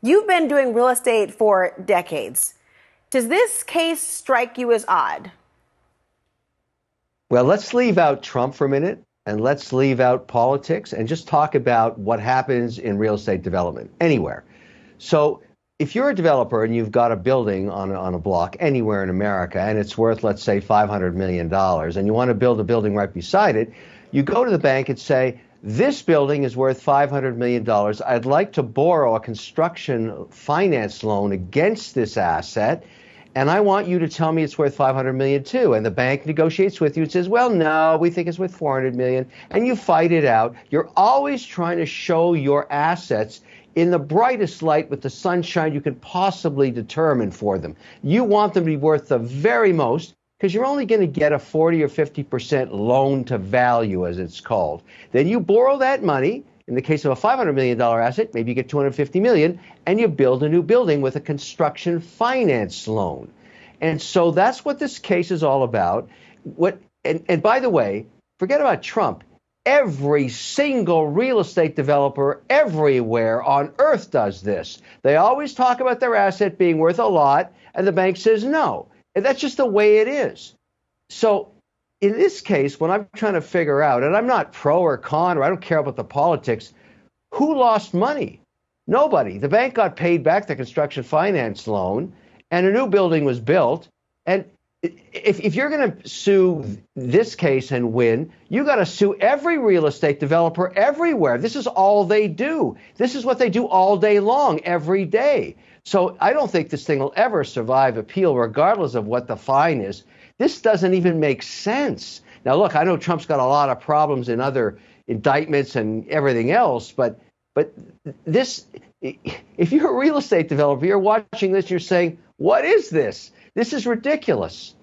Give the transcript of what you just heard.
You've been doing real estate for decades. Does this case strike you as odd? Well, let's leave out Trump for a minute and let's leave out politics and just talk about what happens in real estate development anywhere. So, if you're a developer and you've got a building on a block anywhere in America and it's worth, let's say, $500 million, and you want to build a building right beside it, you go to the bank and say, this building is worth $500 million. I'd like to borrow a construction finance loan against this asset. And I want you to tell me it's worth 500 million too. And the bank negotiates with you and says, well, no, we think it's worth 400 million. And you fight it out. You're always trying to show your assets in the brightest light with the sunshine you could possibly determine for them. You want them to be worth the very most because you're only going to get a 40 or 50% loan to value, as it's called. Then you borrow that money. In the case of a $500 million asset, maybe you get $250 million, and you build a new building with a construction finance loan. And so that's what this case is all about. And by the way, forget about Trump. Every single real estate developer everywhere on earth does this. They always talk about their asset being worth a lot, and the bank says no. And that's just the way it is. So in this case, when I'm trying to figure out, and I'm not pro or con, or I don't care about the politics, who lost money? Nobody. The bank got paid back the construction finance loan, and a new building was built. And if you're going to sue this case and win, you got to sue every real estate developer everywhere. This is all they do. This is what they do all day long, every day. So I don't think this thing will ever survive appeal, regardless of what the fine is. This doesn't even make sense. Now, look, I know Trump's got a lot of problems in other indictments and everything else, but this, if you're a real estate developer, you're watching this, you're saying, what is this? This is ridiculous.